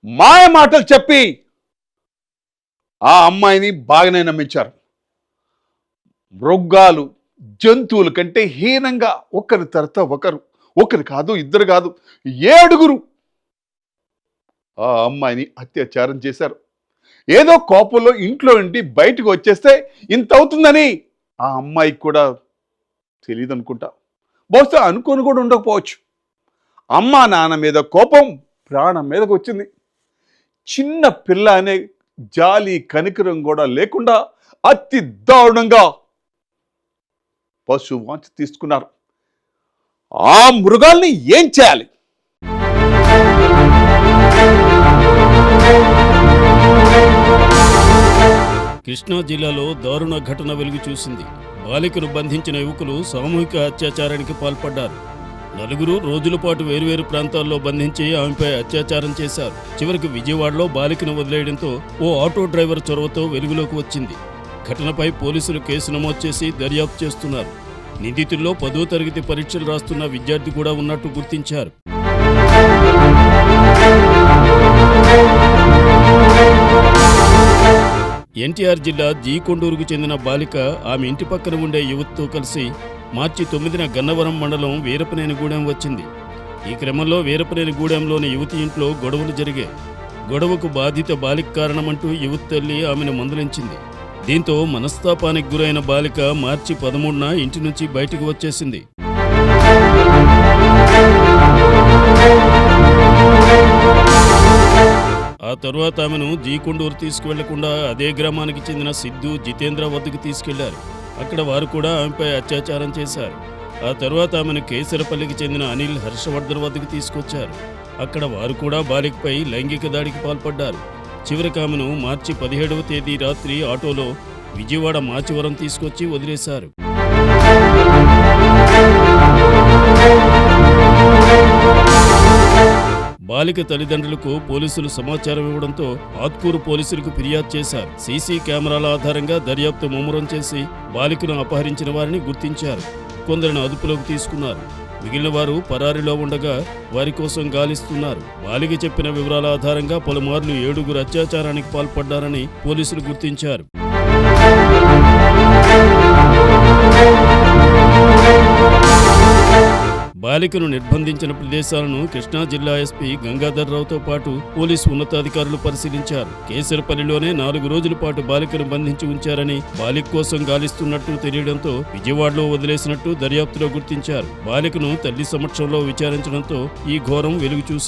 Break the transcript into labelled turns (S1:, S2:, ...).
S1: మాయ మాటలు చెప్పి ఆ అమ్మాయిని బాగానే నమ్మించారు. మృగాలు జంతువుల కంటే హీనంగా ఒకరి తర్వాత ఒకరు కాదు, ఇద్దరు కాదు, 7 ఆ అమ్మాయిని అత్యాచారం చేశారు. ఏదో కోపంలో ఇంట్లో నుండి బయటకు వచ్చేస్తే ఇంత అవుతుందని ఆ అమ్మాయికి కూడా తెలియదు అనుకుంటా. బహుశా అనుకొని కూడా ఉండకపోవచ్చు. అమ్మా నాన్న మీద కోపం ప్రాణం మీదకి వచ్చింది. చిన్న పిల్ల అనే జాలి కనికరం కూడా లేకుండా అతి దారుణంగా పశువాంఛ తీసుకున్నారు. ఆ మృగాల్ని ఏం చేయాలి?
S2: కృష్ణా జిల్లాలో దారుణ ఘటన వెలుగు చూసింది. బాలికను బంధించిన యువకులు సామూహిక అత్యాచారానికి పాల్పడ్డారు. 4 రోజుల పాటు వేర్వేరు ప్రాంతాల్లో బంధించి ఆమెపై అత్యాచారం చేశారు. చివరికి విజయవాడలో బాలికను వదిలేయడంతో ఓ ఆటో డ్రైవర్ చొరవతో వెలుగులోకి వచ్చింది. ఘటనపై పోలీసులు కేసు నమోదు చేసి దర్యాప్తు చేస్తున్నారు. నిందితుల్లో 10వ తరగతి పరీక్షలు రాస్తున్న విద్యార్థి కూడా ఉన్నట్టు గుర్తించారు. ఎన్టీఆర్ జిల్లా జీకొండూరుకు చెందిన బాలిక ఆమె ఇంటి పక్కన ఉండే యువతితో కలిసి మార్చి 9న గన్నవరం మండలం వీరపనేనిగూడెం వచ్చింది. ఈ క్రమంలో వీరపనేనిగూడెంలోని యువతి ఇంట్లో గొడవలు జరిగాయి. గొడవకు బాధిత బాలిక కారణమంటూ యువతి తల్లి ఆమెను మందలించింది. దీంతో మనస్తాపానికి గురైన బాలిక మార్చి 13న ఇంటి నుంచి బయటకు వచ్చేసింది. ఆ తరువాత ఆమెను జీకొండూరు తీసుకువెళ్లకుండా అదే గ్రామానికి చెందిన సిద్ధు, జితేంద్ర వద్దకు తీసుకెళ్లారు. అక్కడ వారు కూడా ఆమెపై అత్యాచారం చేశారు. ఆ తరువాత ఆమెను కేసరపల్లికి చెందిన అనిల్, హర్షవర్ధన్ వద్దకు తీసుకొచ్చారు. అక్కడ వారు కూడా బాలికపై లైంగిక దాడికి పాల్పడ్డారు. చివరికి ఆమెను మార్చి 17వ తేదీ రాత్రి ఆటోలో విజయవాడ మాచివరం తీసుకొచ్చి వదిలేశారు. బాలిక తల్లిదండ్రులకు పోలీసులు సమాచారం ఇవ్వడంతో ఆత్కూరు పోలీసులకు ఫిర్యాదు చేశారు. సీసీ కెమెరాల ఆధారంగా దర్యాప్తు ముమ్మరం చేసి బాలికను అపహరించిన వారిని గుర్తించారు. కొందరిని అదుపులోకి తీసుకున్నారు. మిగిలిన వారు పరారీలో ఉండగా వారి కోసం గాలిస్తున్నారు. బాలిక చెప్పిన వివరాల ఆధారంగా పలుమార్లు 7 అత్యాచారానికి పాల్పడ్డారని పోలీసులు గుర్తించారు. బాలికను నిర్బంధించిన ప్రదేశాలను కృష్ణా జిల్లా ఎస్పీ గంగాధర్ రావుతో పాటు పోలీసు ఉన్నతాధికారులు పరిశీలించారు. కేసరపల్లిలోనే 4 రోజుల పాటు బాలికను బంధించి ఉంచారని, బాలిక కోసం గాలిస్తున్నట్టు తెలియడంతో విజయవాడలో వదిలేసినట్టు దర్యాప్తులో గుర్తించారు. బాలికను తల్లి సమక్షంలో విచారించడంతో ఈ ఘోరం వెలుగు చూసింది.